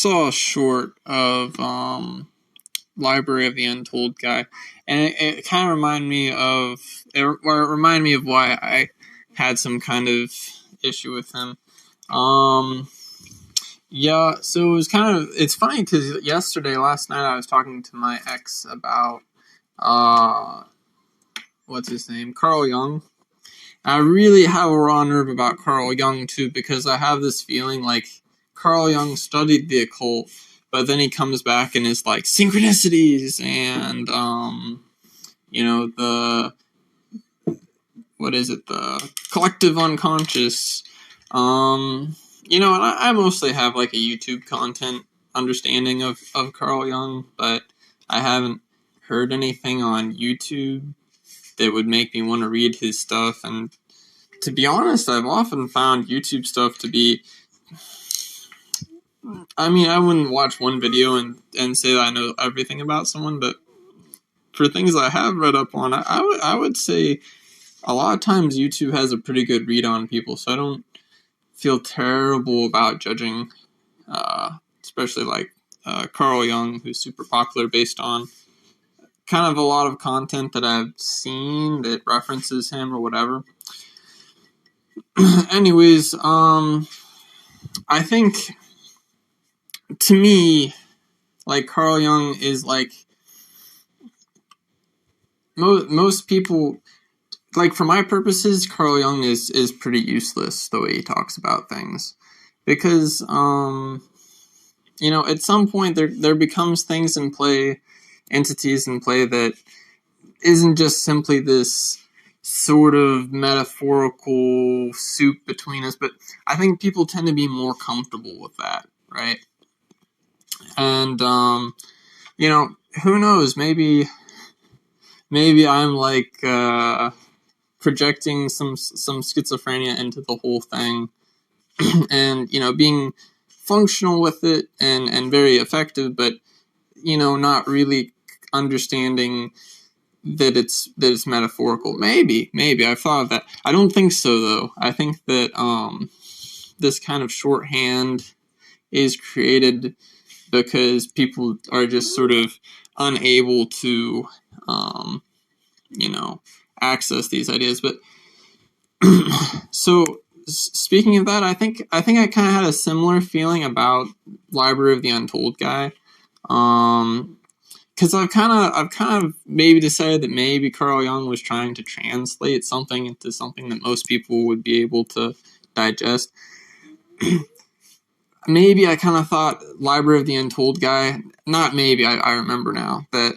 saw a short of Library of the Untold guy, and it kind of reminded me of why I had some kind of issue with him. Yeah, so it's funny because last night, I was talking to my ex about, what's his name? Carl Jung. I really have a raw nerve about Carl Jung, too, because I have this feeling like Carl Jung studied the occult, but then he comes back and is like, synchronicities and, the collective unconscious. And I mostly have like a YouTube content understanding of Carl Jung, but I haven't heard anything on YouTube that would make me want to read his stuff. And to be honest, I've often found YouTube stuff to be, I wouldn't watch one video and say that I know everything about someone, but for things I have read up on, I would say a lot of times YouTube has a pretty good read on people, so I don't feel terrible about judging, especially like Carl Jung, who's super popular based on kind of a lot of content that I've seen that references him or whatever. Anyways, I think, to me, like, Carl Jung is like, most people, like, for my purposes, Carl Jung is pretty useless the way he talks about things, because at some point there becomes things in play, entities in play, that isn't just simply this sort of metaphorical soup between us, but I think people tend to be more comfortable with that, right? And who knows, maybe I'm like projecting some schizophrenia into the whole thing, and being functional with it and very effective, but not really understanding that it's metaphorical. Maybe I've thought of that. I don't think so, though. I think that this kind of shorthand is created because people are just sort of unable to access these ideas. But so, speaking of that, I think I kind of had a similar feeling about Library of the Untold guy, because I've kind of maybe decided that maybe Carl Jung was trying to translate something into something that most people would be able to digest. Maybe I kind of thought Library of the Untold guy, not maybe, I remember now, that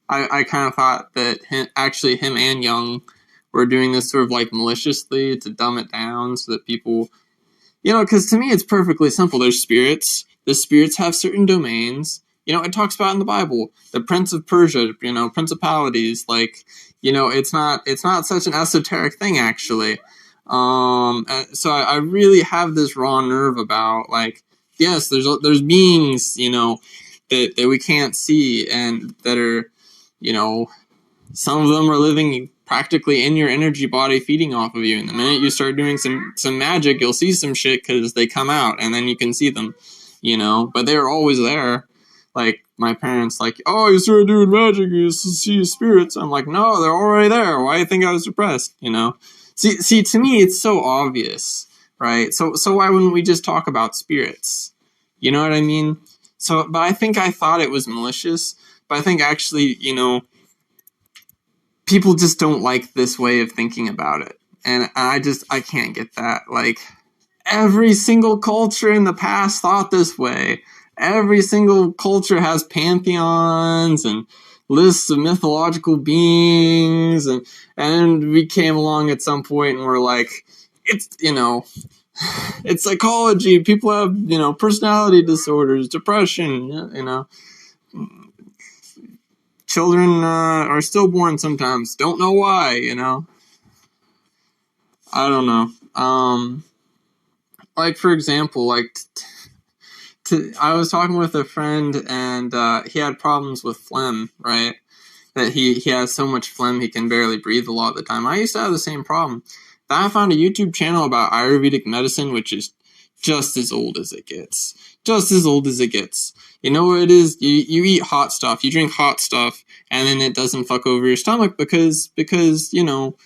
I kind of thought that him and Jung were doing this sort of like maliciously to dumb it down so that people, because to me it's perfectly simple. There's spirits. The spirits have certain domains. It talks about in the Bible, the Prince of Persia, principalities, like, it's not such an esoteric thing, actually. So I really have this raw nerve about, like, yes, there's beings, that we can't see, and that are, some of them are living practically in your energy body, feeding off of you. And the minute you start doing some magic, you'll see some shit because they come out, and then you can see them, but they're always there. Like, my parents, like, oh, you started doing magic, you see spirits. I'm like, no, they're already there. Why do you think I was depressed, See, to me, it's so obvious, right? So why wouldn't we just talk about spirits? You know what I mean? So, but I think I thought it was malicious, but I think actually, people just don't like this way of thinking about it. And I can't get that. Like, every single culture in the past thought this way. Every single culture has pantheons and lists of mythological beings, and we came along at some point and we're like, it's it's psychology. People have personality disorders, depression. Children are stillborn sometimes. Don't know why. I don't know. Like, for example, like. I was talking with a friend, and he had problems with phlegm, right? That he has so much phlegm he can barely breathe a lot of the time. I used to have the same problem. Then I found a YouTube channel about Ayurvedic medicine, which is just as old as it gets. Just as old as it gets. You know what it is? You eat hot stuff, you drink hot stuff, and then it doesn't fuck over your stomach because you know,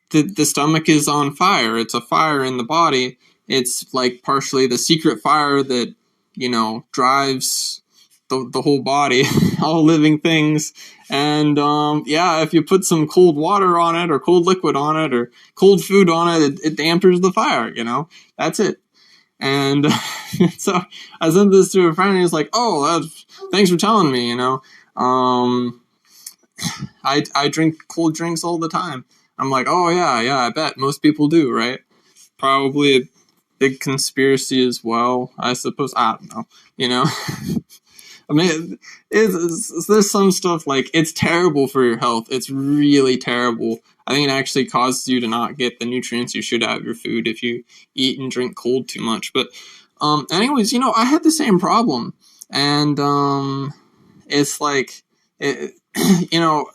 the stomach is on fire. It's a fire in the body. It's like partially the secret fire that, you know, drives the whole body, all living things. And yeah, if you put some cold water on it or cold liquid on it or cold food on it, it dampers the fire, you know? That's it. And so I sent this to a friend and he's like, oh, thanks for telling me, you know. I drink cold drinks all the time. I'm like, oh yeah, I bet most people do, right? Probably a big conspiracy as well, I suppose. I don't know, you know. I mean, there's some stuff like it's terrible for your health. It's really terrible. I think it actually causes you to not get the nutrients you should out of your food if you eat and drink cold too much. But anyways, you know, I had the same problem, and it's like, you know,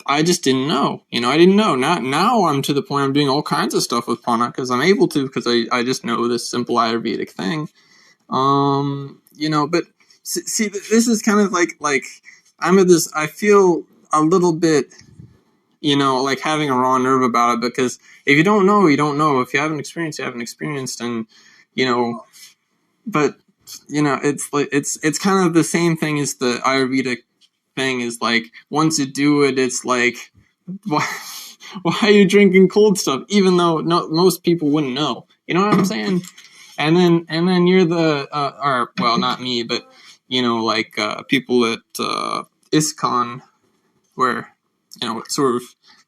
I just didn't know. You know, I didn't know. Now I'm to the point I'm doing all kinds of stuff with prana because I'm able to, because I just know this simple Ayurvedic thing. You know, but see, this is kind of like I'm at this. I feel a little bit, you know, like having a raw nerve about it, because if you don't know, you don't know. If you haven't experienced, you haven't experienced, and you know, but you know, it's like it's kind of the same thing as the Ayurvedic thing. Is like once you do it, it's like why are you drinking cold stuff, even though most people wouldn't know. You know what I'm saying? And then you're the or well, not me, but you know, like people at ISKCON, where you know, it sort of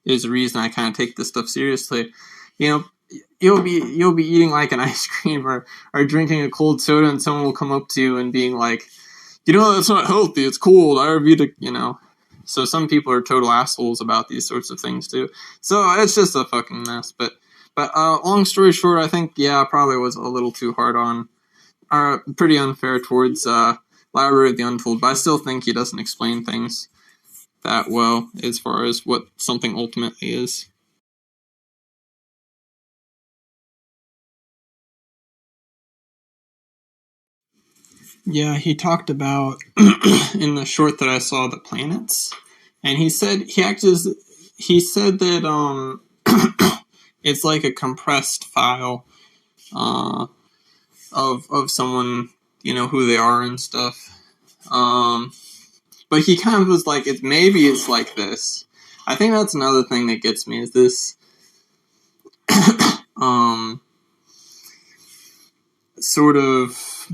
is the reason I kind of take this stuff seriously. You know, you'll be eating like an ice cream or drinking a cold soda, and someone will come up to you and being like, you know, that's not healthy. It's cold. Ayurvedic, you know. So some people are total assholes about these sorts of things too. So it's just a fucking mess. But long story short, I think, yeah, I probably was a little too hard on, or pretty unfair towards Library of the Untold, but I still think he doesn't explain things that well as far as what something ultimately is. Yeah, he talked about, in the short that I saw, the planets, and he said that it's like a compressed file of someone, you know, who they are and stuff. But he kind of was like, maybe it's like this. I think that's another thing that gets me is this sort of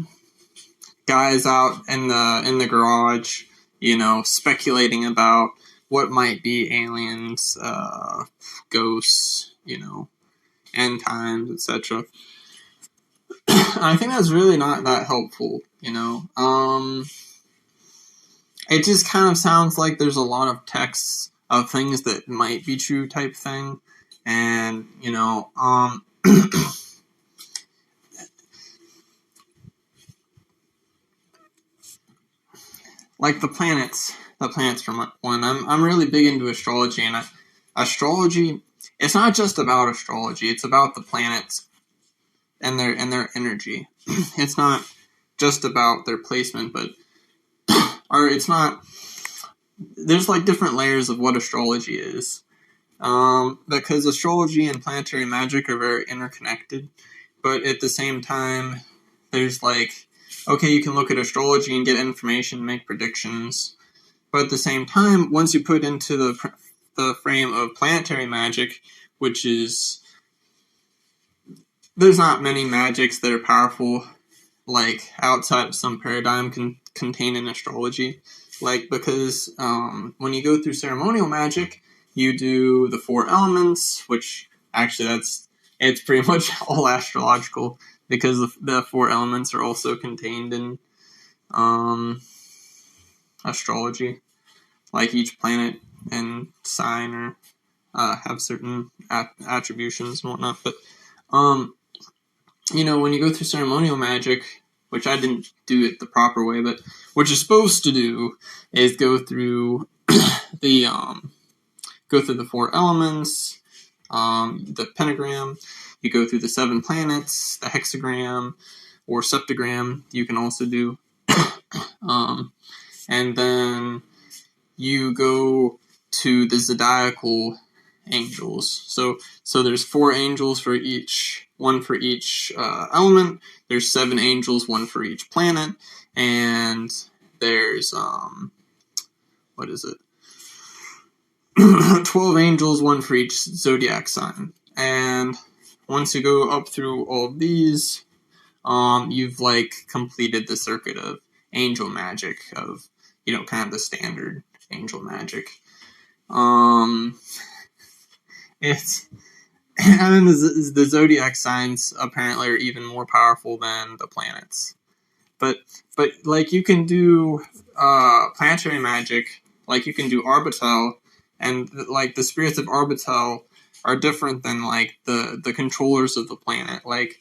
guys out in the garage, you know, speculating about what might be aliens, ghosts, you know, end times, etc. I think that's really not that helpful, you know. It just kind of sounds like there's a lot of texts of things that might be true type thing, and you know, like the planets from one. I'm really big into astrology, and astrology, it's not just about astrology. It's about the planets and their energy. It's not just about their placement, but or it's not. There's like different layers of what astrology is, because astrology and planetary magic are very interconnected. But at the same time, there's like, okay, you can look at astrology and get information, make predictions. But at the same time, once you put into the frame of planetary magic, which is, there's not many magics that are powerful, like outside of some paradigm contained in astrology. Like, because when you go through ceremonial magic, you do the 4 elements, which actually it's pretty much all astrological, because the 4 elements are also contained in astrology. Like each planet and sign or have certain attributions and whatnot. But you know, when you go through ceremonial magic, which I didn't do it the proper way, but what you're supposed to do is go through the 4 elements, the pentagram. you go through the 7 planets, the hexagram or septagram you can also do. And then you go to the zodiacal angels. So there's 4 angels for each, one for each element. There's 7 angels, one for each planet, and there's 12 angels, one for each zodiac sign. And once you go up through all of these, you've like completed the circuit of angel magic, of kind of the standard angel magic. It's and the zodiac signs apparently are even more powerful than the planets. But like you can do planetary magic, like you can do Arbitel, and like the spirits of Arbitel are different than like the controllers of the planet. Like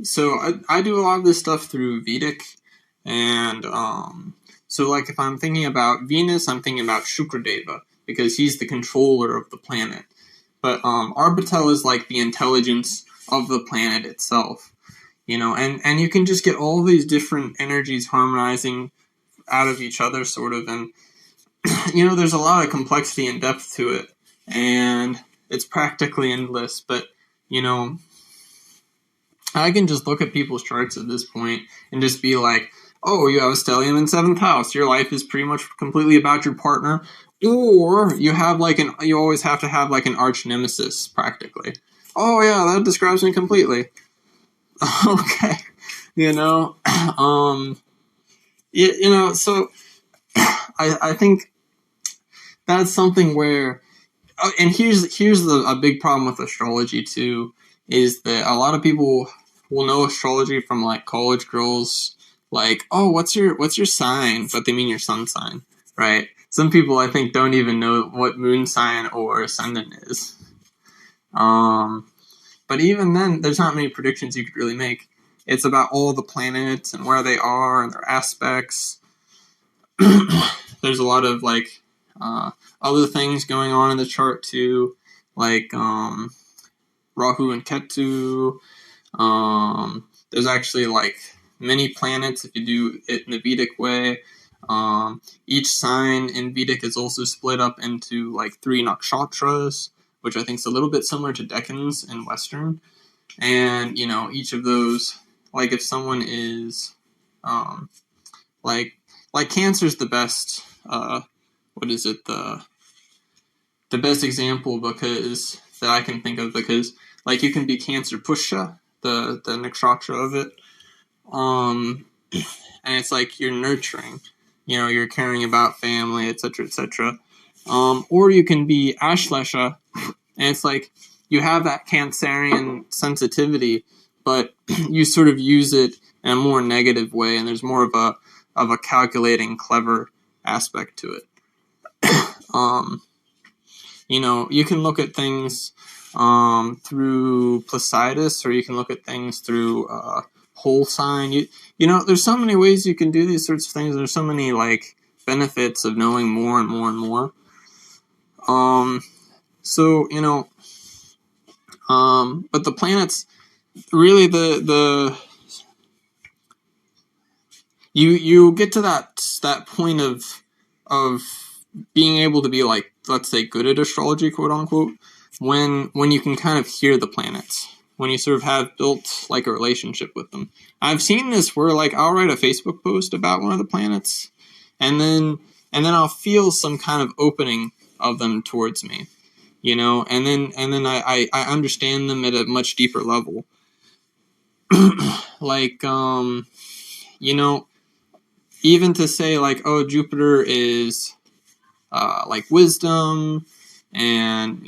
so I do a lot of this stuff through Vedic, and so like if I'm thinking about Venus, I'm thinking about Shukradeva, because he's the controller of the planet. But Arbitel is like the intelligence of the planet itself, and you can just get all these different energies harmonizing out of each other, sort of, and there's a lot of complexity and depth to it, and it's practically endless. But I can just look at people's charts at this point and just be like, oh, you have a stellium in 7th house. Your life is pretty much completely about your partner. Or you have you always have to have like an arch nemesis, practically. Oh yeah, that describes me completely. Okay. So I think that's something where, and here's a big problem with astrology too, is that a lot of people will know astrology from like college girls, like, oh, what's your sign? But they mean your sun sign, right? Some people, I think, don't even know what moon sign or ascendant is. But even then, there's not many predictions you could really make. It's about all the planets and where they are and their aspects. There's a lot of like other things going on in the chart too, like Rahu and Ketu. There's actually like many planets if you do it in the Vedic way. Each sign in Vedic is also split up into like 3 nakshatras, which I think is a little bit similar to decans in Western. And each of those, like if someone is like Cancer's the best the best example because that I can think of, because like you can be Cancer Pusha, the nakshatra of it, and it's like you're nurturing, you're caring about family, etc., etc. Or you can be Ashlesha, and it's like you have that Cancerian sensitivity, but you sort of use it in a more negative way, and there's more of a calculating, clever aspect to it. You can look at things through Placidus, or you can look at things through whole sign. There's so many ways you can do these sorts of things. There's so many like benefits of knowing more and more and more. But the planets, really, you get to that point of being able to be like, let's say, good at astrology, quote unquote, when you can kind of hear the planets, when you sort of have built like a relationship with them. I've seen this where like I'll write a Facebook post about one of the planets, and then I'll feel some kind of opening of them towards me, and then I understand them at a much deeper level. Like even to say like, oh, Jupiter is like wisdom, and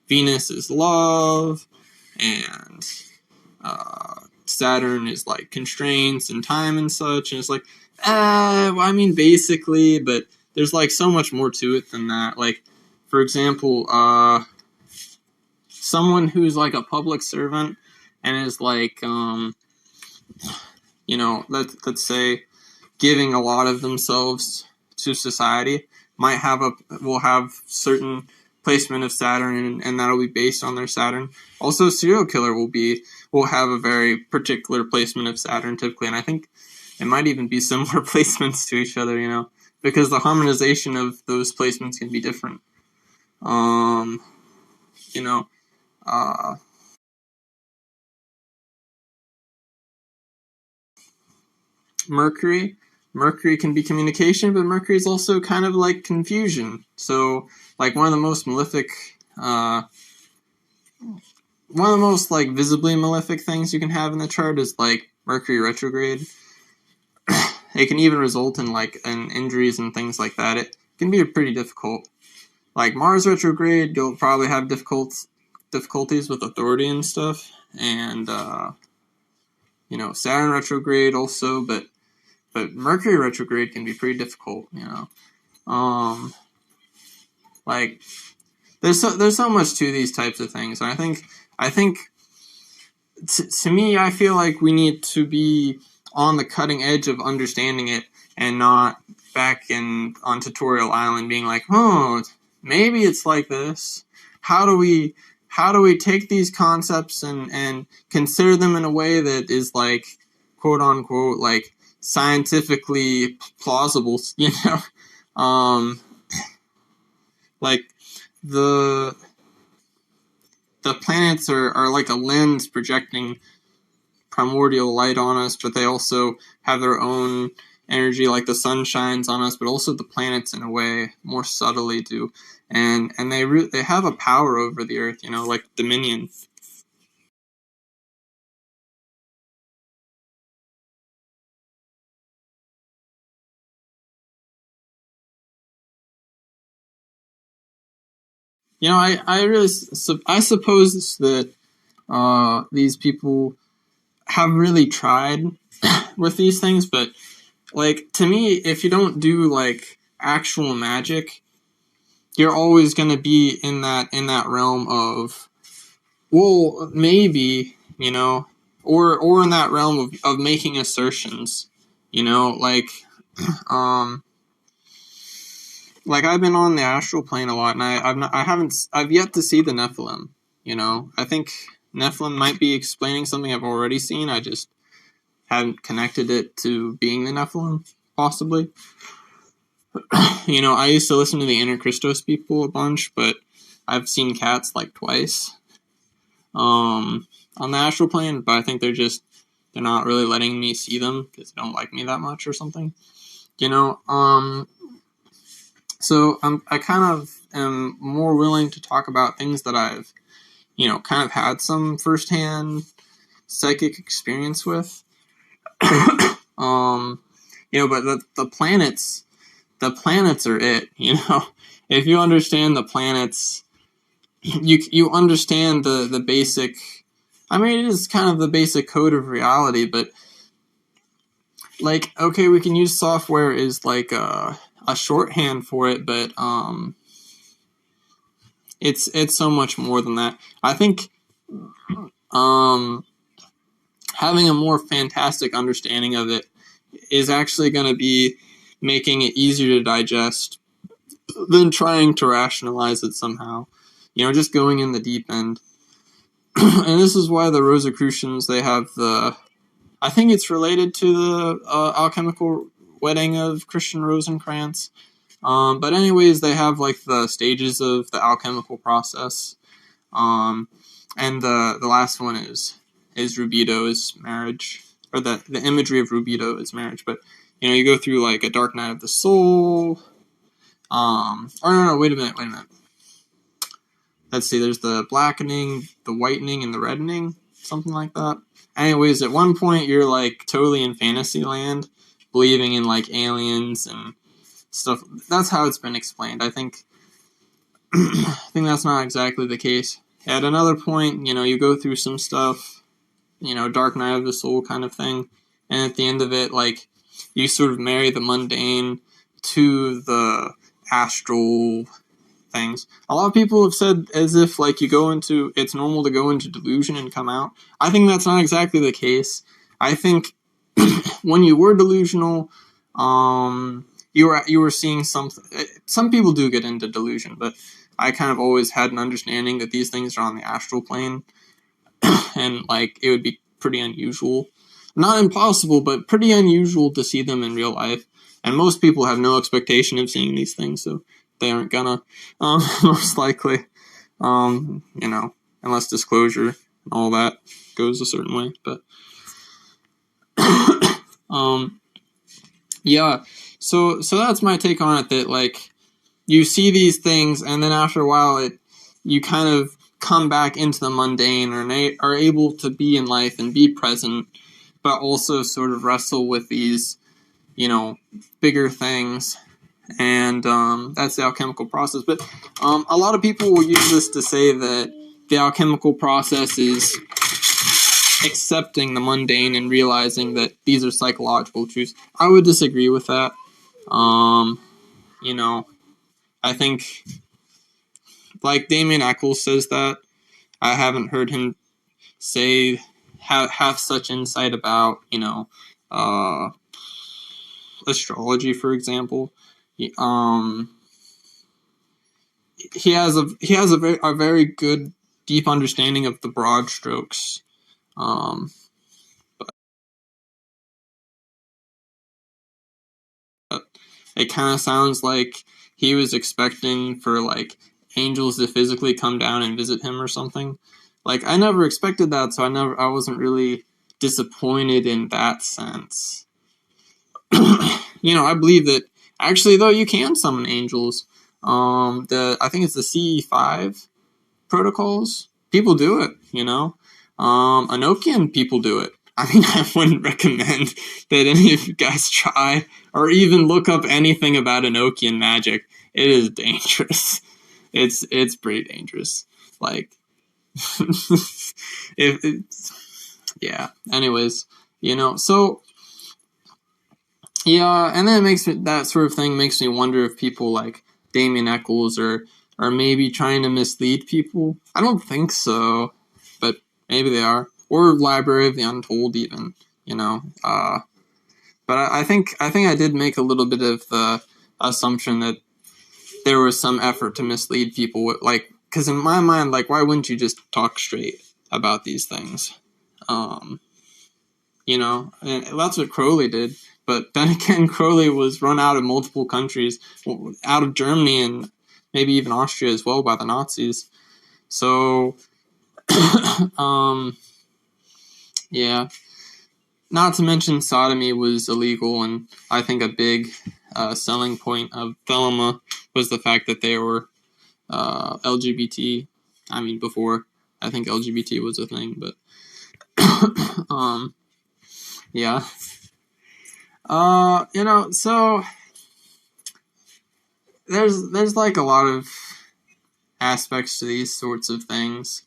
Venus is love, and Saturn is like constraints and time and such, and it's like, basically, but there's like so much more to it than that. Like, for example, someone who's like a public servant and is like let's say giving a lot of themselves to society, will have certain placement of Saturn, and that'll be based on their Saturn. Also, serial killer will have a very particular placement of Saturn typically, and I think it might even be similar placements to each other, because the harmonization of those placements can be different. You know, Mercury can be communication, but Mercury is also kind of like confusion. So, like one of the most malefic, one of the most like visibly malefic things you can have in the chart is like Mercury retrograde. It can even result in in injuries and things like that. It can be pretty difficult. Like Mars retrograde, you'll probably have difficulties with authority and stuff, and Saturn retrograde also, but Mercury retrograde can be pretty difficult. Like there's so much to these types of things, and I think to me, I feel like we need to be on the cutting edge of understanding it, and not back on Tutorial Island being like, oh, maybe it's like this. How do we take these concepts and consider them in a way that is like, quote unquote, like scientifically plausible, like the planets are like a lens projecting primordial light on us, but they also have their own energy, like the sun shines on us, but also the planets in a way more subtly do, and they have a power over the earth, like dominion. I suppose that these people have really tried with these things, but like to me, if you don't do like actual magic, you're always going to be in that realm of, well, maybe, or in that realm of making assertions, like like I've been on the astral plane a lot, and I've yet to see the Nephilim. I think Nephilim might be explaining something I've already seen. I just haven't connected it to being the Nephilim, possibly. I used to listen to the Inner Christos people a bunch, but I've seen cats like twice on the astral plane, but I think they're not really letting me see them because they don't like me that much or something. So I kind of am more willing to talk about things that I've, kind of had some firsthand psychic experience with. But the planets are it. If you understand the planets, you understand the basic. I mean, it is kind of the basic code of reality, but like, okay, we can use software as like a shorthand for it, but it's so much more than that. I think having a more fantastic understanding of it is actually going to be making it easier to digest than trying to rationalize it somehow. Just going in the deep end. And this is why the Rosicrucians, they have I think it's related to the alchemical wedding of Christian Rosencrantz. But anyways, they have like the stages of the alchemical process. And the last one is Rubido's marriage, or the imagery of Rubido is marriage. But you go through like a dark night of the soul. No, wait a minute. Let's see, there's the blackening, the whitening, and the reddening, something like that. Anyways, at one point you're like totally in fantasy land, believing in like aliens and stuff. That's how it's been explained. I think that's not exactly the case. At another point, you go through some stuff, Dark Night of the Soul kind of thing, and at the end of it, like, you sort of marry the mundane to the astral things. A lot of people have said as if like it's normal to go into delusion and come out. I think that's not exactly the case. I think when you were delusional, you were seeing something. Some people do get into delusion, but I kind of always had an understanding that these things are on the astral plane, and like it would be pretty unusual, not impossible, but pretty unusual to see them in real life. And most people have no expectation of seeing these things, so they aren't gonna, most likely, unless disclosure and all that goes a certain way. But yeah, so that's my take on it. That like you see these things, and then after a while, you kind of come back into the mundane, or are able to be in life and be present, but also sort of wrestle with these, bigger things. And that's the alchemical process. But a lot of people will use this to say that the alchemical process is accepting the mundane and realizing that these are psychological truths. I would disagree with that. I think, like Damien Eccles says that. I haven't heard him say have such insight about astrology, for example. He has a very good deep understanding of the broad strokes. But it kind of sounds like he was expecting for like angels to physically come down and visit him or something. Like I never expected that, so I wasn't really disappointed in that sense. I believe that actually though you can summon angels. I think it's the CE5 protocols. People do it, Enochian people do it. I mean, I wouldn't recommend that any of you guys try or even look up anything about Enochian magic. It is dangerous. It's pretty dangerous. Like, yeah. Anyways, so yeah, and then that sort of thing makes me wonder if people like Damien Eccles are maybe trying to mislead people. I don't think so, but maybe they are. Or Library of the Untold, even, But I think I did make a little bit of the assumption that there was some effort to mislead people, like, because in my mind, like, why wouldn't you just talk straight about these things? And that's what Crowley did. But then again, Crowley was run out of multiple countries, out of Germany and maybe even Austria as well by the Nazis. So, yeah. Not to mention sodomy was illegal, and I think a big selling point of Thelema was the fact that they were LGBT. I mean, before I think LGBT was a thing, but yeah. So there's like a lot of aspects to these sorts of things.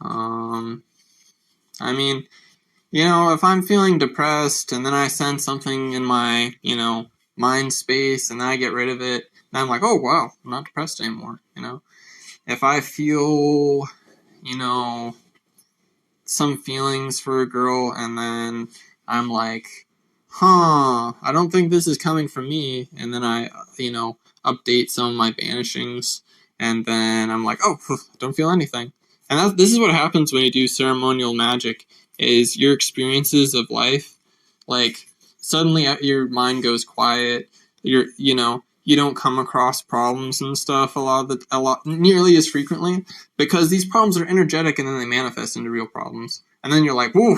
I mean, if I'm feeling depressed and then I sense something in my, mind space and then I get rid of it, and I'm like, oh wow, I'm not depressed anymore. If I feel, some feelings for a girl and then I'm like, I don't think this is coming from me, and then I, update some of my banishings, and then I'm like, oh, don't feel anything. And this is what happens when you do ceremonial magic, is your experiences of life, like, suddenly your mind goes quiet, you don't come across problems and stuff nearly as frequently, because these problems are energetic and then they manifest into real problems. And then you're like, whoa,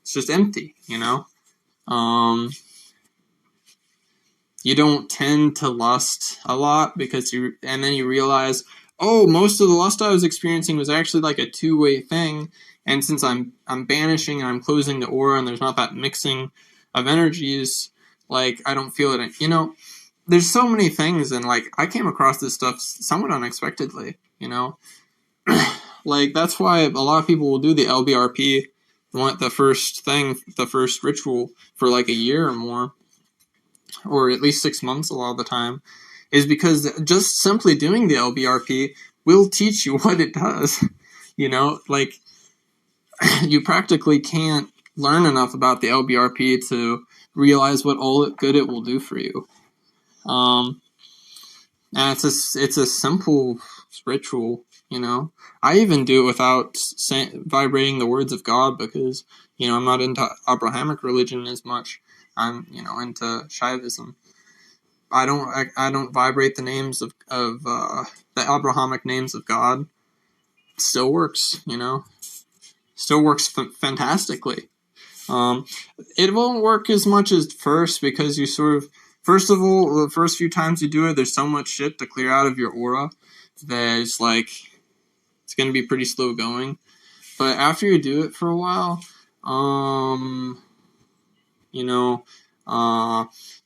it's just empty, you don't tend to lust a lot and then you realize, oh, most of the lust I was experiencing was actually like a two-way thing. And since I'm banishing and I'm closing the aura and there's not that mixing of energies, like I don't feel it. There's so many things, and like I came across this stuff somewhat unexpectedly. Like that's why a lot of people will do the LBRP, the first ritual for like a year or more, or at least 6 months a lot of the time, is because just simply doing the LBRP will teach you what it does. Like you practically can't learn enough about the LBRP to realize what all good it will do for you. And it's a simple ritual, I even do it without vibrating the words of God, because I'm not into Abrahamic religion as much. I'm into Shaivism. I don't vibrate the names of the Abrahamic names of God. Still works, still works fantastically. It won't work as much as first, because you first of all, the first few times you do it, there's so much shit to clear out of your aura that it's going to be pretty slow going. But after you do it for a while,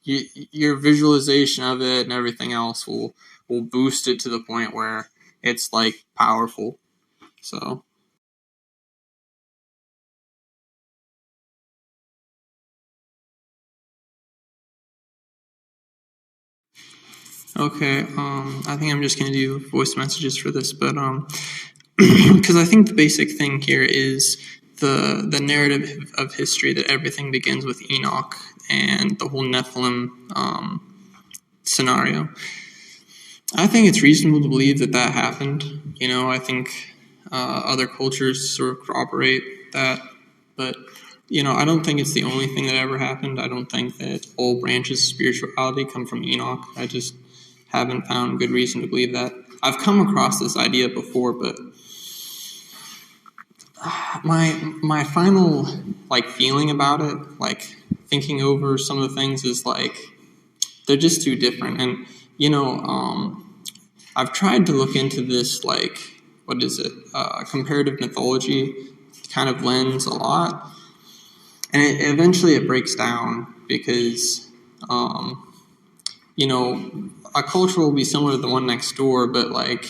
your visualization of it and everything else will boost it to the point where it's powerful. So. Okay, I think I'm just going to do voice messages for this, but because I think the basic thing here is the narrative of history, that everything begins with Enoch and the whole Nephilim scenario. I think it's reasonable to believe that happened. I think other cultures sort of corroborate that, but I don't think it's the only thing that ever happened. I don't think that all branches of spirituality come from Enoch. I just haven't found good reason to believe that. I've come across this idea before, but my final feeling about it, thinking over some of the things, is they're just too different. And I've tried to look into this what is it, comparative mythology kind of lens a lot, and eventually it breaks down, because a culture will be similar to the one next door, but I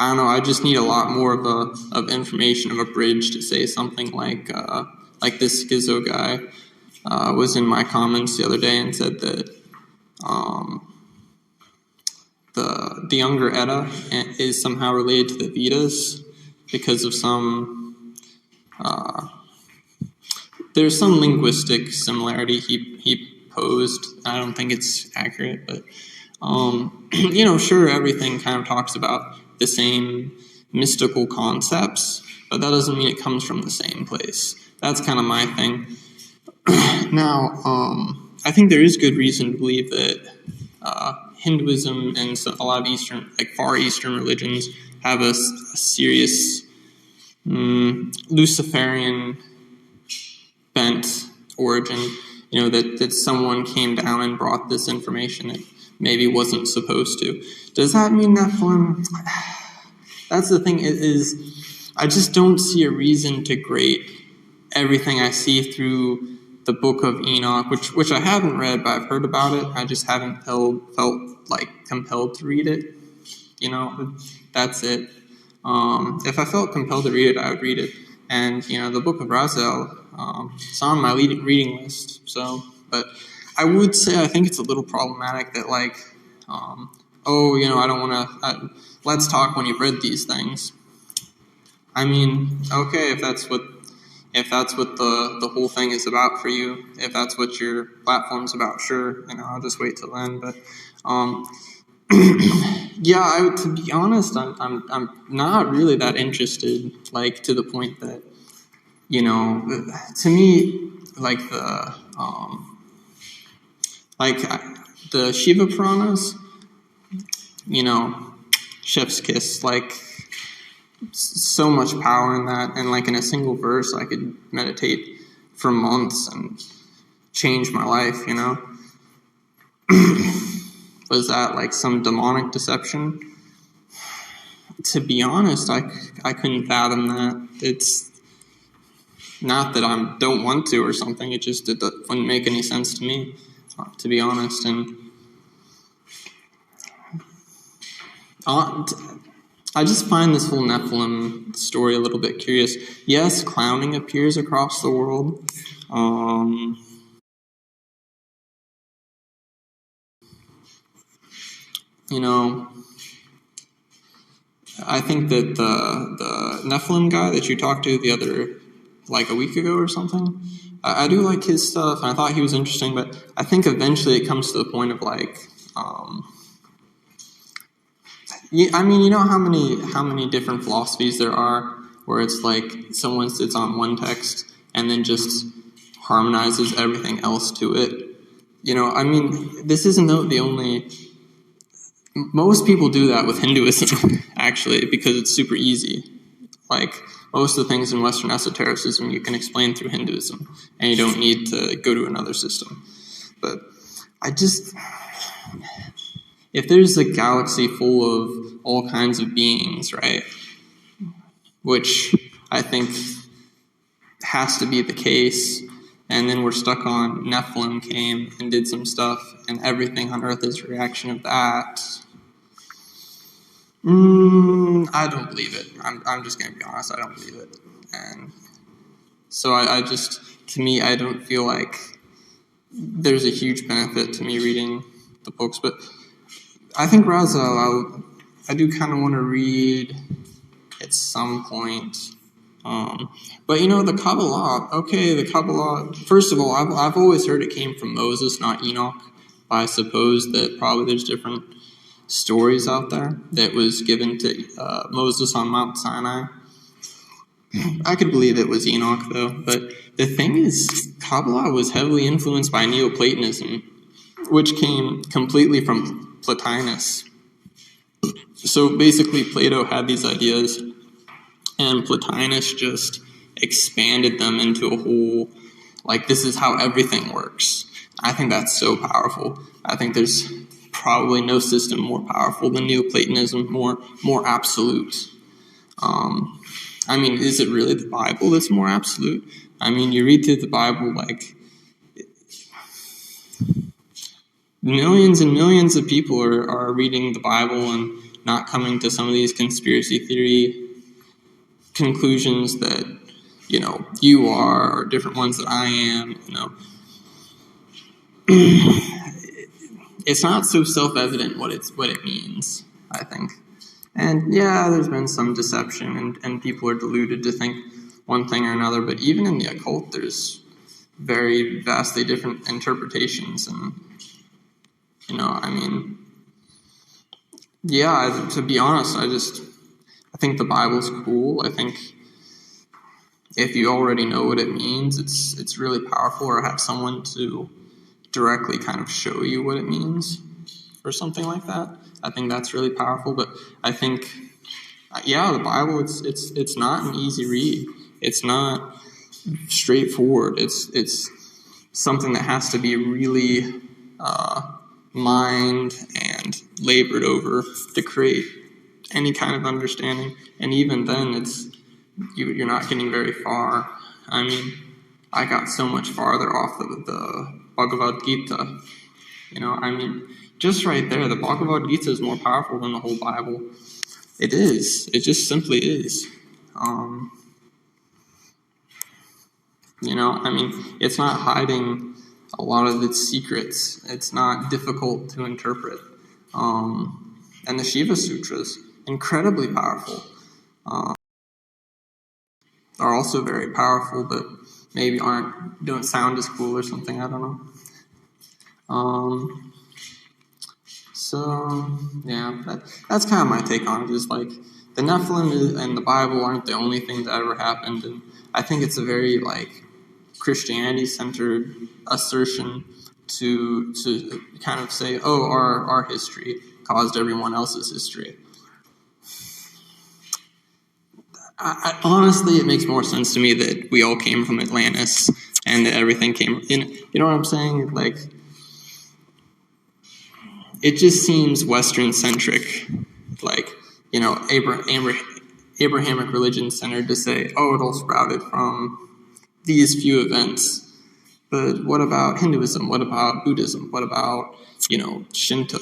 don't know. I just need a lot more of information, of a bridge, to say something like this schizo guy was in my comments the other day and said that the younger Edda is somehow related to the Vedas because of there's some linguistic similarity he posed. I don't think it's accurate, but sure, everything kind of talks about the same mystical concepts, but that doesn't mean it comes from the same place. That's kind of my thing. Now, I think there is good reason to believe that Hinduism and a lot of Eastern, Far Eastern religions have a serious Luciferian bent origin. That someone came down and brought this information that maybe wasn't supposed to. Does that mean Nephilim? That's the thing, is I just don't see a reason to grade everything I see through the Book of Enoch, which I haven't read, but I've heard about it. I just haven't felt compelled to read it. That's it. If I felt compelled to read it, I would read it. And the Book of Raziel, it's on my reading list. So, but I would say I think it's a little problematic that I don't want to. Let's talk when you've read these things. I mean, okay, if that's what the whole thing is about for you, if that's what your platform's about, sure, I'll just wait till then. But yeah, to be honest, I'm not really that interested, to the point that, to me, the Shiva Puranas, chef's kiss, so much power in that, and in a single verse I could meditate for months and change my life. Was that some demonic deception? To be honest, I couldn't fathom that. It's not that I don't want to or something. It just wouldn't make any sense to me, to be honest. And I just find this whole Nephilim story a little bit curious. Yes, clowning appears across the world. I think that the Nephilim guy that you talked to the other, a week ago or something, I do like his stuff, and I thought he was interesting, but I think eventually it comes to the point of like, I mean, you know how many different philosophies there are, where it's like someone sits on one text and then just harmonizes everything else to it. You know, I mean, this isn't the only. Most people do that with Hinduism, actually, because it's super easy. Like, most of the things in Western esotericism you can explain through Hinduism, and you don't need to go to another system. But I just, if there's a galaxy full of all kinds of beings, right, which I think has to be the case, and then we're stuck on Nephilim came and did some stuff, and everything on Earth is a reaction of that. I don't believe it. I'm just going to be honest. I don't believe it. And so I just, to me, I don't feel like there's a huge benefit to me reading the books. But I think Raziel, I do kind of want to read at some point. But you know, the Kabbalah, the Kabbalah, first of all, I've always heard it came from Moses, not Enoch. But I suppose that probably there's different stories out there that was given to Moses on Mount Sinai. I could believe it was Enoch, though. But the thing is, Kabbalah was heavily influenced by Neoplatonism, which came completely from Plotinus. So basically, Plato had these ideas, and Plotinus just expanded them into a whole, like, this is how everything works. I think that's so powerful. I think there's probably no system more powerful than Neoplatonism, more absolute. I mean, is it really the Bible that's more absolute? I mean, you read through the Bible, like, millions and millions of people are reading the Bible and not coming to some of these conspiracy theory conclusions that, you know, you are, or different ones that I am, you know. It's not so self-evident what it means, I think. And yeah, there's been some deception, and people are deluded to think one thing or another, but even in the occult, there's very vastly different interpretations, and, you know, I mean, yeah, to be honest, I think the Bible's cool. I think if you already know what it means, it's really powerful, or have someone to directly kind of show you what it means or something like that. I think that's really powerful. But I think, yeah, the Bible, it's not an easy read. It's not straightforward. It's something that has to be really mined and labored over to create any kind of understanding. And even then, you're not getting very far. I mean, I got so much farther off the Bhagavad Gita. You know, I mean, just right there, the Bhagavad Gita is more powerful than the whole Bible. It is. It just simply is. You know, I mean, it's not hiding a lot of its secrets. It's not difficult to interpret. And the Shiva Sutras, incredibly powerful, are also very powerful, but maybe don't sound as cool or something. I don't know. So yeah, that's kind of my take on it. Is like the Nephilim and the Bible aren't the only thing that ever happened, and I think it's a very like Christianity-centered assertion to kind of say, oh, our history caused everyone else's history. Honestly, it makes more sense to me that we all came from Atlantis and that everything came in. You know what I'm saying? Like, it just seems Western-centric, like, you know, Abrahamic religion-centered to say, oh, it all sprouted from these few events. But what about Hinduism? What about Buddhism? What about, you know, Shinto?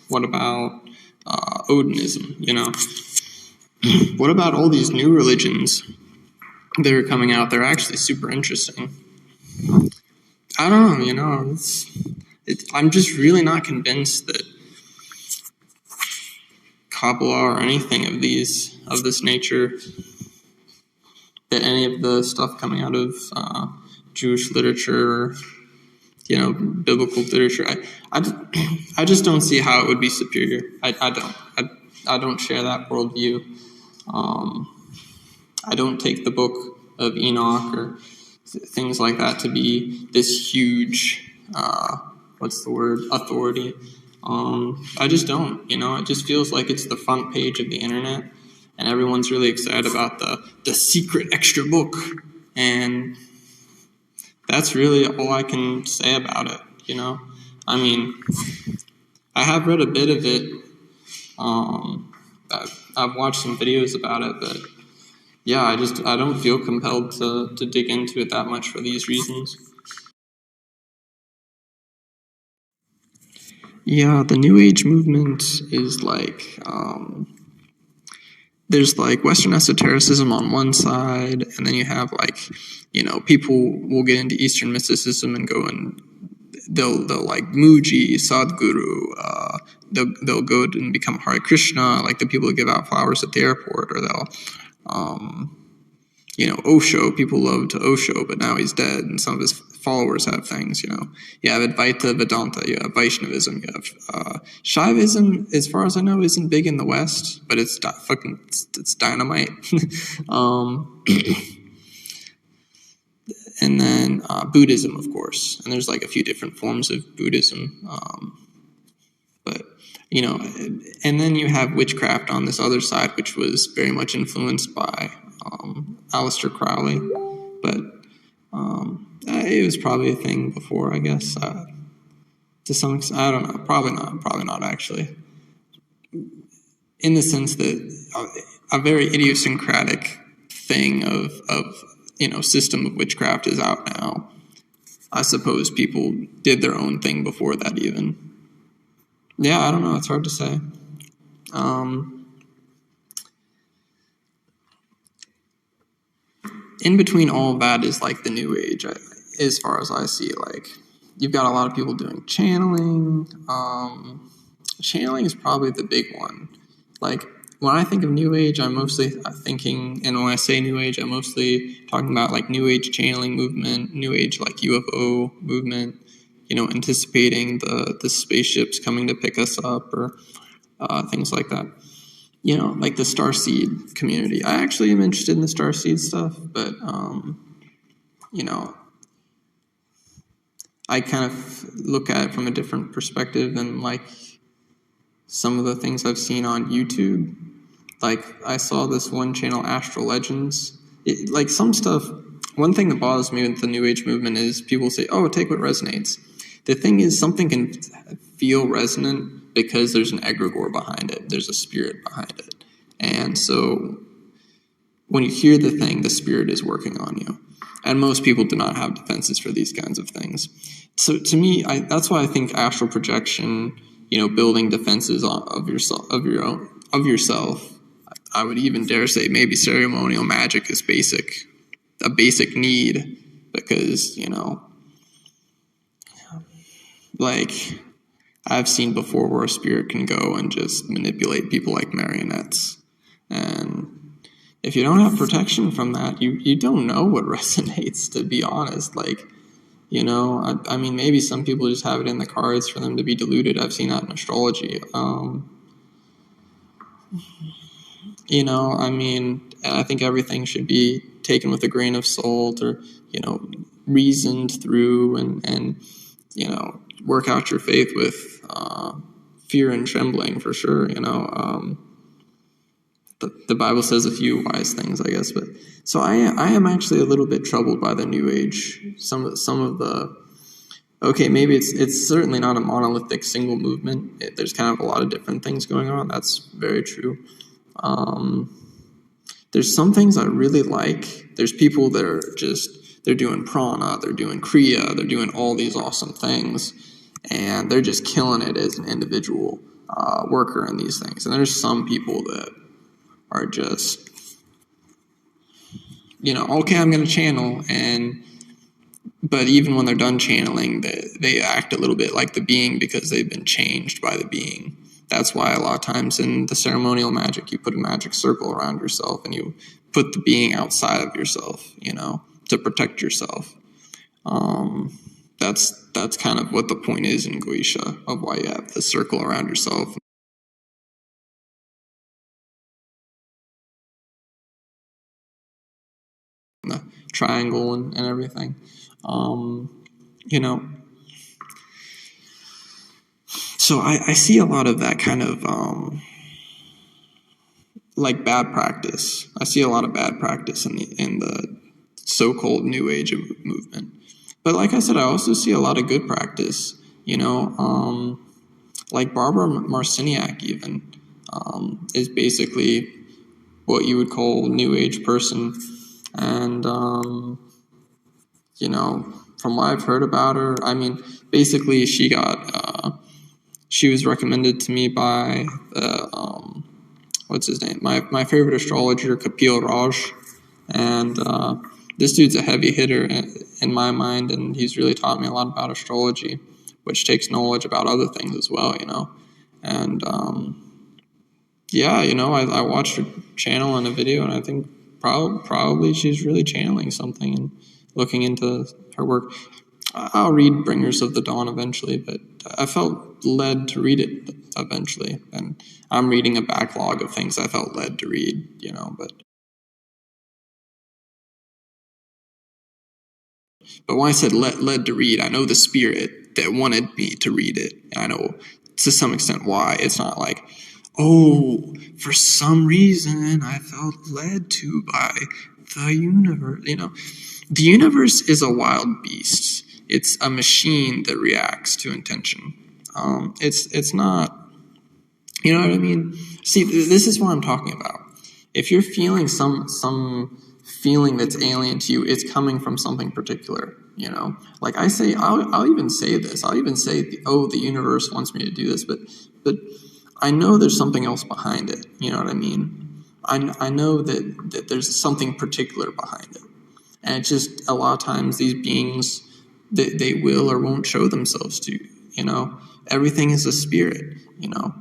What about Odinism, you know? What about all these new religions that are coming out? They're actually super interesting. I don't know, you know, I'm just really not convinced that Kabbalah or anything of this nature, that any of the stuff coming out of Jewish literature, biblical literature. I just don't see how it would be superior. I don't share that worldview. I don't take the book of Enoch or things like that to be this huge, authority. I just don't, it just feels like it's the front page of the internet and everyone's really excited about the secret extra book. And that's really all I can say about it, I mean, I have read a bit of it. I've watched some videos about it, but yeah, I don't feel compelled to dig into it that much for these reasons. Yeah, the New Age movement is like, there's like Western esotericism on one side, and then you have like, people will get into Eastern mysticism and go and they'll like Muji, Sadhguru, they'll go and become Hare Krishna, like the people who give out flowers at the airport, or they'll, Osho, people loved Osho, but now he's dead, and some of his followers have things, You have Advaita Vedanta, you have Vaishnavism, you have Shaivism, as far as I know, isn't big in the West, but it's dynamite. And then Buddhism, of course, and there's like a few different forms of Buddhism, but and then you have witchcraft on this other side, which was very much influenced by Aleister Crowley, but it was probably a thing before, I guess, to some extent. I don't know, probably not actually, in the sense that a very idiosyncratic thing of system of witchcraft is out now. I suppose people did their own thing before that even. Yeah, I don't know. It's hard to say. In between all of that is like the New Age, as far as I see. Like, you've got a lot of people doing channeling. Channeling is probably the big one. Like, when I think of New Age, I'm mostly thinking, and when I say New Age, I'm mostly talking about like New Age channeling movement, New Age like UFO movement, anticipating the spaceships coming to pick us up, or things like that. Like the Starseed community. I actually am interested in the Starseed stuff, but I kind of look at it from a different perspective than like some of the things I've seen on YouTube. Like, I saw this one channel, Astral Legends. Like, some stuff, one thing that bothers me with the New Age movement is people say, oh, take what resonates. The thing is, something can feel resonant because there's an egregore behind it. There's a spirit behind it. And so when you hear the thing, the spirit is working on you. And most people do not have defenses for these kinds of things. So to me, that's why I think astral projection, building defenses of yourself. I would even dare say maybe ceremonial magic is a basic need, because, like, I've seen before where a spirit can go and just manipulate people like marionettes. And if you don't have protection from that, you don't know what resonates, to be honest. Like, I mean, maybe some people just have it in the cards for them to be deluded. I've seen that in astrology. I mean, I think everything should be taken with a grain of salt, or, reasoned through, and work out your faith with fear and trembling, for sure. The Bible says a few wise things, I guess. But so I am actually a little bit troubled by the New Age. Some of the, okay, maybe it's certainly not a monolithic single movement. There's kind of a lot of different things going on. That's very true. There's some things I really like. There's people that are they're doing prana, they're doing kriya, they're doing all these awesome things, and they're just killing it as an individual worker in these things. And there's some people that are just, okay, I'm going to channel, but even when they're done channeling, they act a little bit like the being because they've been changed by the being. That's why a lot of times in the ceremonial magic, you put a magic circle around yourself and you put the being outside of yourself, to protect yourself. That's kind of what the point is in Goetia, of why you have the circle around yourself. And the triangle and everything. You know, so I see a lot of that kind of like bad practice. I see a lot of bad practice in the so-called New Age movement. But like I said, I also see a lot of good practice. Like Barbara Marciniak even is basically what you would call New Age person, and from what I've heard about her, I mean, basically she was recommended to me by what's his name? My favorite astrologer, Kapil Raj, and this dude's a heavy hitter in my mind, and he's really taught me a lot about astrology, which takes knowledge about other things as well, And I watched her channel in a video, and I think probably she's really channeling something and looking into her work. I'll read Bringers of the Dawn eventually, but I felt led to read it eventually, and I'm reading a backlog of things I felt led to read, But when I said led to read, I know the spirit that wanted me to read it. I know to some extent why. It's not like, oh, for some reason I felt led to by the universe. The universe is a wild beast. It's a machine that reacts to intention. It's not. You know what I mean? See, this is what I'm talking about. If you're feeling some feeling that's alien to you, it's coming from something particular. Like I say, I'll even say this. I'll even say, the universe wants me to do this, but I know there's something else behind it. You know what I mean? I know that there's something particular behind it, and it's just a lot of times these beings they will or won't show themselves to you. Everything is a spirit.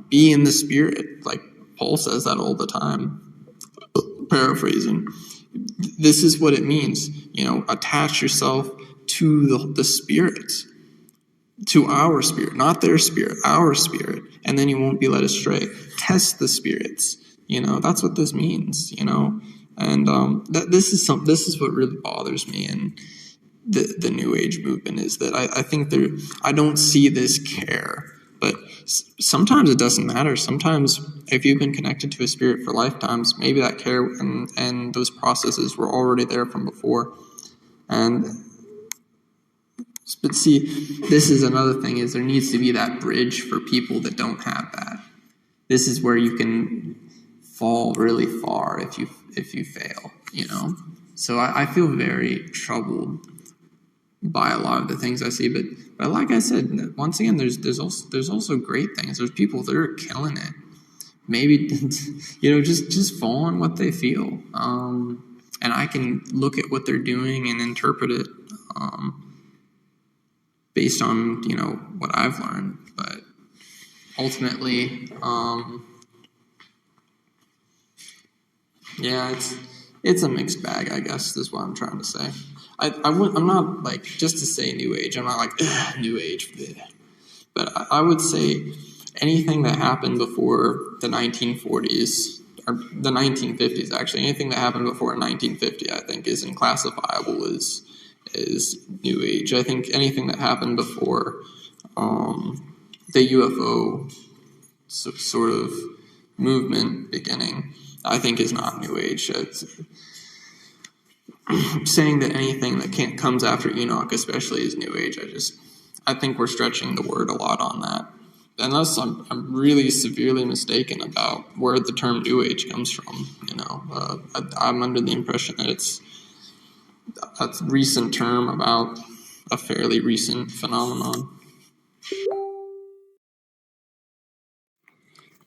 Be in the spirit. Like Paul says that all the time. Paraphrasing. This is what it means. Attach yourself to the spirits, to our spirit, not their spirit, our spirit, and then you won't be led astray. Test the spirits. That's what this means. And this is what really bothers me and the New Age movement is that I think I don't see this care. But sometimes it doesn't matter. Sometimes if you've been connected to a spirit for lifetimes, maybe that care and those processes were already there from before. But see, this is another thing, is there needs to be that bridge for people that don't have that. This is where you can fall really far if you fail, So I feel very troubled by a lot of the things I see, but like I said, once again, there's also great things. There's people that are killing it. Maybe just fall on what they feel, and I can look at what they're doing and interpret it based on what I've learned. But ultimately, yeah, it's a mixed bag, I guess, is what I'm trying to say. I'm not like, just to say New Age, I'm not like, New Age. Bleh. But I would say anything that happened before the 1940s, or the 1950s actually, anything that happened before 1950, I think is inclassifiable as New Age. I think anything that happened before the UFO sort of movement beginning, I think is not New Age. Saying that anything that comes after Enoch especially is New Age, I think we're stretching the word a lot on that. Unless I'm really severely mistaken about where the term New Age comes from. I'm under the impression that it's a recent term about a fairly recent phenomenon.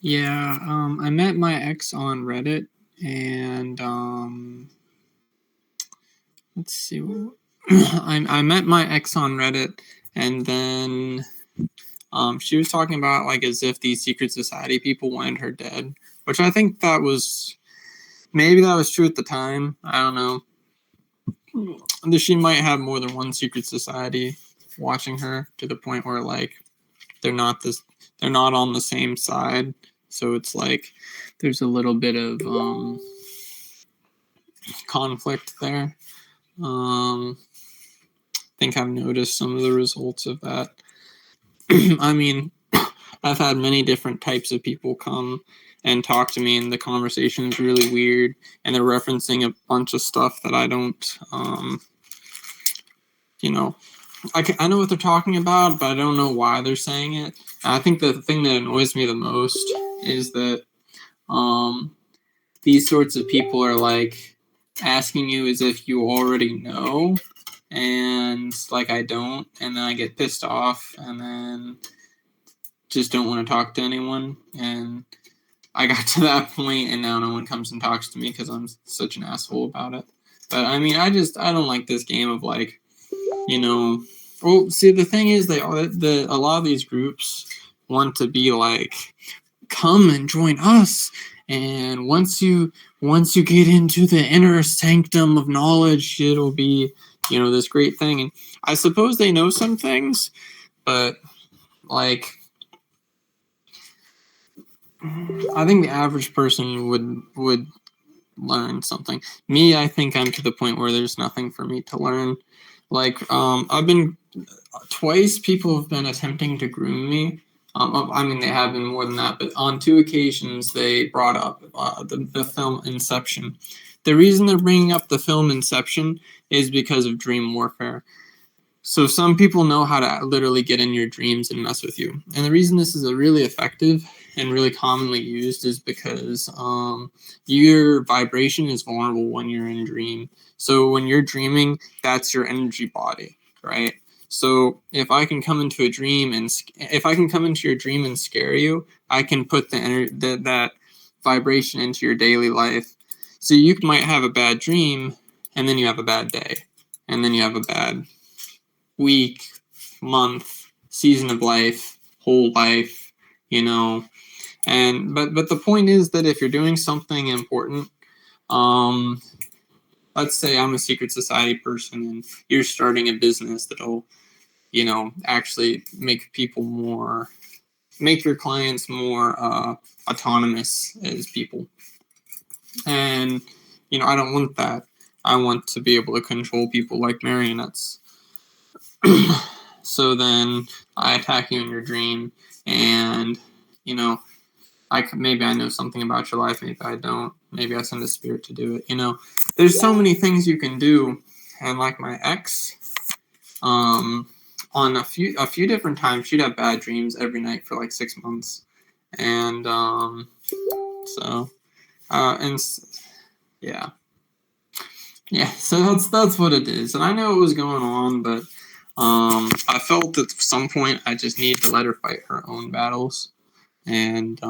Yeah, I met my ex on Reddit, and let's see. I met my ex on Reddit, and then she was talking about like as if these secret society people wanted her dead, which I think maybe that was true at the time. I don't know, she might have more than one secret society watching her, to the point where like they're not on the same side. So it's like there's a little bit of conflict there. I think I've noticed some of the results of that. I mean, I've had many different types of people come and talk to me, and the conversation is really weird, and they're referencing a bunch of stuff that I don't, I know what they're talking about, but I don't know why they're saying it. And I think the thing that annoys me the most is that these sorts of people are like asking you as if you already know, and like I don't, and then I get pissed off, and then just don't want to talk to anyone. And I got to that point, and now no one comes and talks to me because I'm such an asshole about it. But I mean, I don't like this game of like, Well, see, the thing is, a lot of these groups want to be like, come and join us, and once you get into the inner sanctum of knowledge, it'll be, this great thing. And I suppose they know some things, but like, I think the average person would learn something. Me, I think I'm to the point where there's nothing for me to learn. Like, I've been twice. People have been attempting to groom me. I mean, they have been more than that, but on 2 occasions they brought up the film Inception. The reason they're bringing up the film Inception is because of dream warfare. So some people know how to literally get in your dreams and mess with you. And the reason this is a really effective and really commonly used is because your vibration is vulnerable when you're in dream. So when you're dreaming, that's your energy body, right? So if I can come into a dream, and if I can come into your dream and scare you, I can put that vibration into your daily life. So you might have a bad dream, and then you have a bad day, and then you have a bad week, month, season of life, whole life, And but the point is that if you're doing something important, let's say I'm a secret society person and you're starting a business that'll, actually make your clients more autonomous as people. And, I don't want that. I want to be able to control people like marionettes. So then I attack you in your dream, and maybe I know something about your life, maybe I don't. Maybe I send a spirit to do it. There's so many things you can do, and like my ex, on a few different times, she'd have bad dreams every night for like 6 months, and yeah. Yeah, so that's what it is. And I know it was going on, but I felt at some point I just needed to let her fight her own battles. And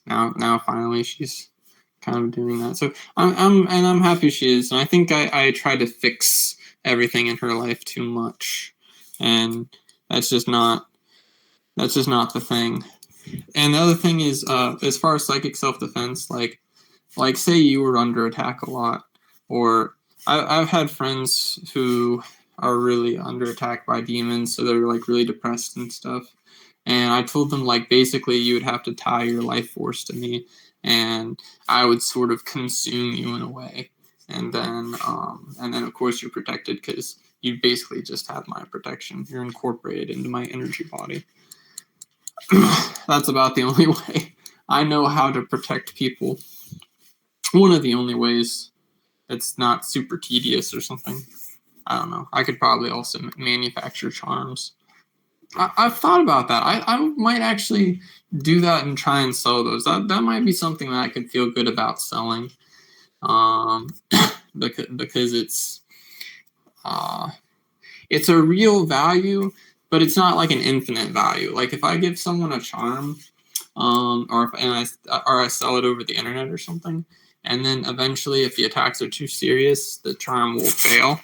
now finally she's kind of doing that. So I'm happy she is. And I think I try to fix everything in her life too much. And that's just not the thing. And the other thing is, as far as psychic self-defense, like say you were under attack a lot, or I've had friends who are really under attack by demons, so they're like really depressed and stuff. And I told them, like, basically you would have to tie your life force to me, and I would sort of consume you in a way. And then of course you're protected because you basically just have my protection. You're incorporated into my energy body. That's about the only way I know how to protect people. One of the only ways. It's not super tedious or something. I don't know. I could probably also manufacture charms. I've thought about that. I might actually do that and try and sell those. That might be something that I could feel good about selling. Because it's a real value, but it's not like an infinite value. Like if I give someone a charm, or I sell it over the internet or something, and then eventually, if the attacks are too serious, the charm will fail,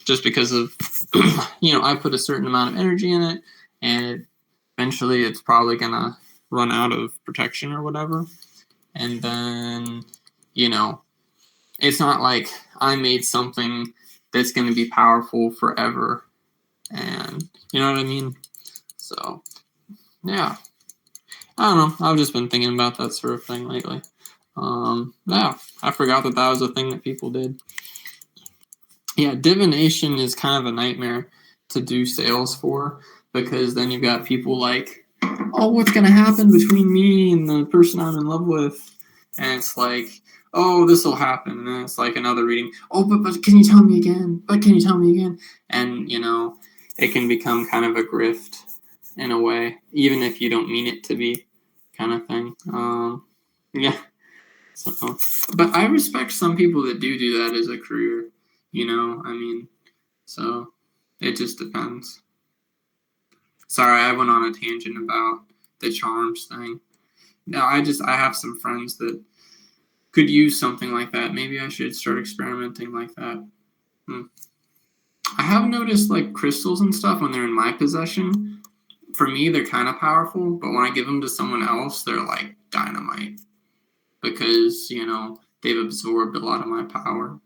just because of I put a certain amount of energy in it, and eventually it's probably gonna run out of protection or whatever, and then it's not like I made something that's going to be powerful forever. And you know what I mean? So, yeah. I don't know. I've just been thinking about that sort of thing lately. Yeah, I forgot that was a thing that people did. Yeah, divination is kind of a nightmare to do sales for, because then you've got people like, oh, what's going to happen between me and the person I'm in love with? And it's like, oh, this will happen. And then it's like another reading. Oh, but can you tell me again? But can you tell me again? And, it can become kind of a grift in a way, even if you don't mean it to be, kind of thing. Yeah. So, but I respect some people that do that as a career. I mean, so it just depends. Sorry, I went on a tangent about the charms thing. No, I have some friends that could use something like that. Maybe I should start experimenting like that. I have noticed like crystals and stuff when they're in my possession. For me, they're kind of powerful, but when I give them to someone else, they're like dynamite because they've absorbed a lot of my power.